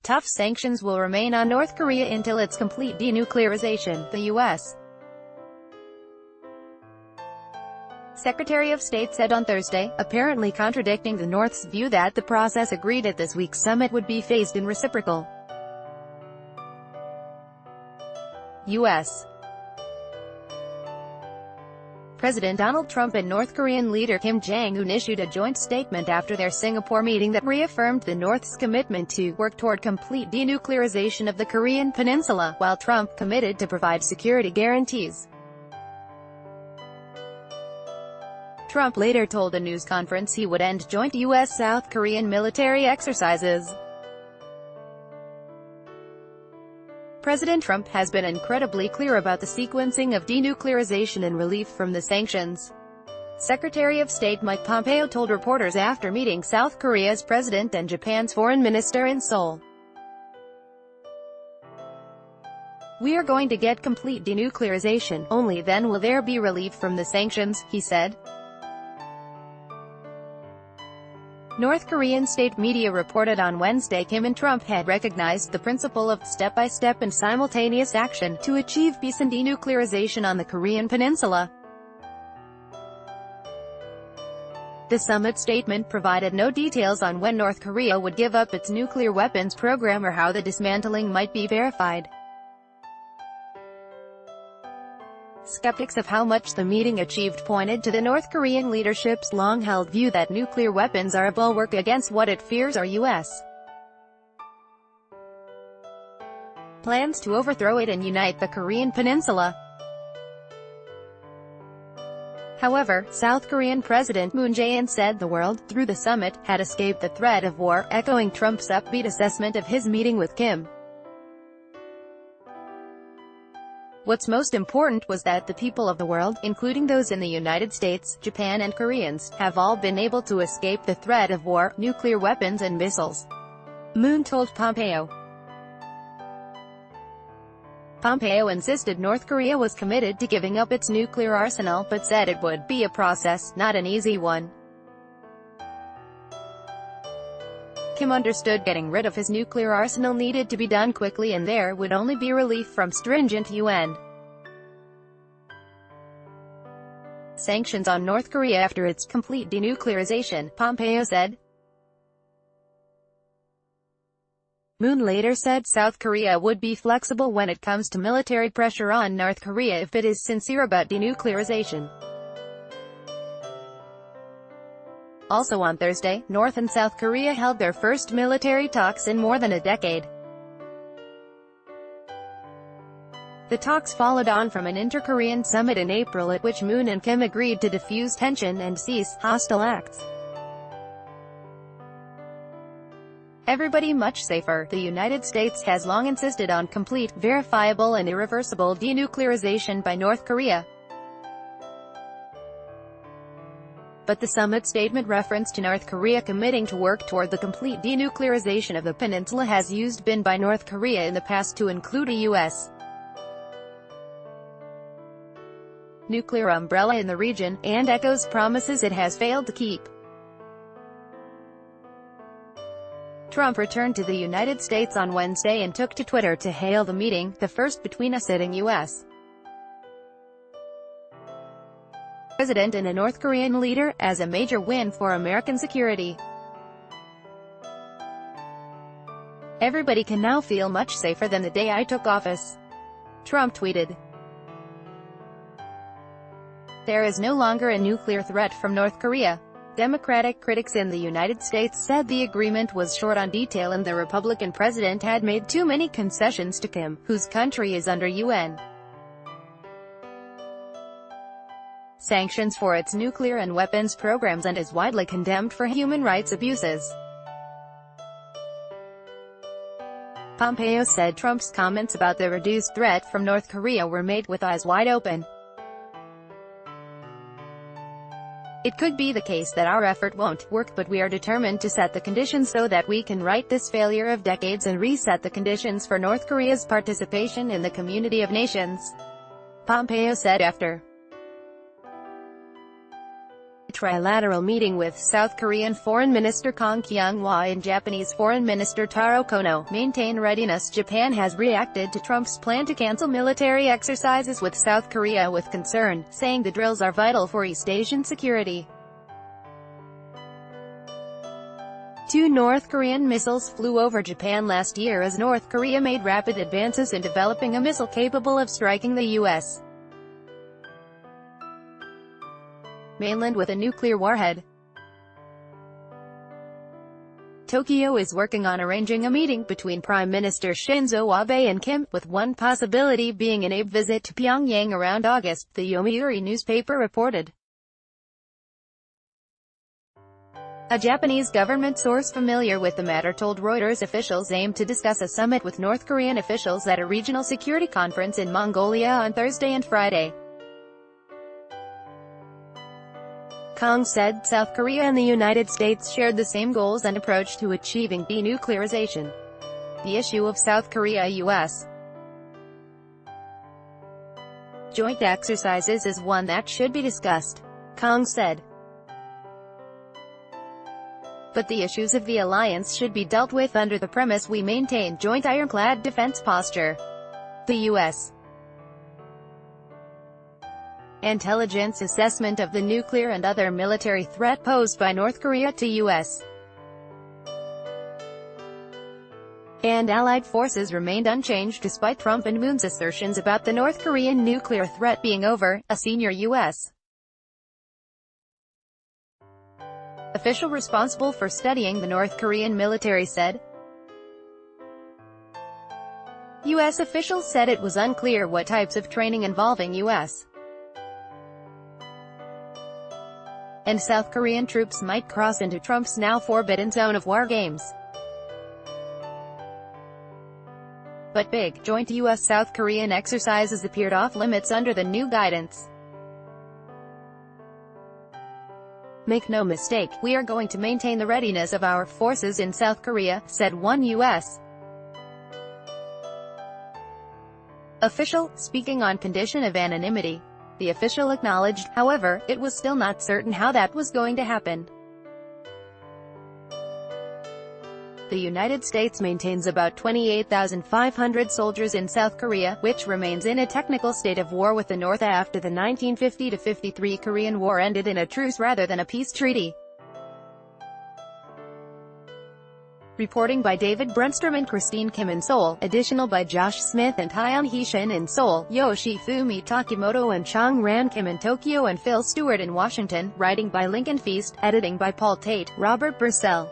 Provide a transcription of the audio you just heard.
tough sanctions will remain on North Korea until its complete denuclearization, the U.S. Secretary of State said on Thursday, apparently contradicting the North's view that the process agreed at this week's summit would be phased in reciprocal. U.S. President Donald Trump and North Korean leader Kim Jong-un issued a joint statement after their Singapore meeting that reaffirmed the North's commitment to work toward complete denuclearization of the Korean peninsula, while Trump committed to provide security guarantees. Trump later told a news conference he would end joint U.S.-South Korean military exercises. President Trump has been incredibly clear about the sequencing of denuclearization and relief from the sanctions. Secretary of State Mike Pompeo told reporters after meeting South Korea's president and Japan's foreign minister in Seoul. "We are going to get complete denuclearization, only then will there be relief from the sanctions," he said. North Korean state media reported on Wednesday Kim and Trump had recognized the principle of step-by-step and simultaneous action to achieve peace and denuclearization on the Korean peninsula. The summit statement provided no details on when North Korea would give up its nuclear weapons program or how the dismantling might be verified. Skeptics of how much the meeting achieved pointed to the North Korean leadership's long-held view that nuclear weapons are a bulwark against what it fears are U.S. plans to overthrow it and unite the Korean peninsula. However, South Korean President Moon Jae-in said the world, through the summit, had escaped the threat of war, echoing Trump's upbeat assessment of his meeting with Kim. "What's most important was that the people of the world, including those in the United States, Japan and Koreans, have all been able to escape the threat of war, nuclear weapons and missiles," Moon told Pompeo. Pompeo insisted North Korea was committed to giving up its nuclear arsenal, but said it would be a process, not an easy one. Kim understood getting rid of his nuclear arsenal needed to be done quickly and there would only be relief from stringent UN sanctions on North Korea after its complete denuclearization, Pompeo said. Moon later said South Korea would be flexible when it comes to military pressure on North Korea if it is sincere about denuclearization. Also on Thursday, North and South Korea held their first military talks in more than a decade. The talks followed on from an inter-Korean summit in April at which Moon and Kim agreed to defuse tension and cease hostile acts. Everybody much safer. The United States has long insisted on complete, verifiable and irreversible denuclearization by North Korea. But the summit statement reference to North Korea committing to work toward the complete denuclearization of the peninsula has been by North Korea in the past to include a U.S. nuclear umbrella in the region, and echoes promises it has failed to keep. Trump returned to the United States on Wednesday and took to Twitter to hail the meeting, the first between a sitting U.S. president and a North Korean leader, as a major win for American security. "Everybody can now feel much safer than the day I took office," Trump tweeted. "There is no longer a nuclear threat from North Korea." Democratic critics in the United States said the agreement was short on detail and the Republican president had made too many concessions to Kim, whose country is under UN sanctions for its nuclear and weapons programs and is widely condemned for human rights abuses. Pompeo said Trump's comments about the reduced threat from North Korea were made with eyes wide open. "It could be the case that our effort won't work, but we are determined to set the conditions so that we can right this failure of decades and reset the conditions for North Korea's participation in the community of nations," Pompeo said after trilateral meeting with South Korean Foreign Minister Kang Kyung-hwa and Japanese Foreign Minister Taro Kono. Maintain readiness. Japan has reacted to Trump's plan to cancel military exercises with South Korea with concern, saying the drills are vital for East Asian security. 2 North Korean missiles flew over Japan last year as North Korea made rapid advances in developing a missile capable of striking the U.S. mainland with a nuclear warhead. Tokyo is working on arranging a meeting between Prime Minister Shinzo Abe and Kim, with one possibility being an Abe visit to Pyongyang around August, the Yomiuri newspaper reported. A Japanese government source familiar with the matter told Reuters officials aim to discuss a summit with North Korean officials at a regional security conference in Mongolia on Thursday and Friday. Kang said South Korea and the United States shared the same goals and approach to achieving denuclearization. The issue of South Korea-US joint exercises is one that should be discussed, Kang said. But the issues of the alliance should be dealt with under the premise we maintain joint ironclad defense posture. The U.S. intelligence assessment of the nuclear and other military threat posed by North Korea to U.S. and allied forces remained unchanged despite Trump and Moon's assertions about the North Korean nuclear threat being over, a senior U.S. official responsible for studying the North Korean military said. U.S. officials said it was unclear what types of training involving U.S. and South Korean troops might cross into Trump's now forbidden zone of war games. But big, joint U.S.-South Korean exercises appeared off-limits under the new guidance. Make no mistake, we are going to maintain the readiness of our forces in South Korea, said one U.S. official, speaking on condition of anonymity. The official acknowledged, however, it was still not certain how that was going to happen. The United States maintains about 28,500 soldiers in South Korea, which remains in a technical state of war with the North after the 1950-53 Korean War ended in a truce rather than a peace treaty. Reporting by David Brunstrom and Christine Kim in Seoul, additional by Josh Smith and Hyun Hee Shin in Seoul, Yoshifumi Takimoto and Chang Ran Kim in Tokyo and Phil Stewart in Washington, writing by Lincoln Feast, editing by Paul Tate, Robert Brissell.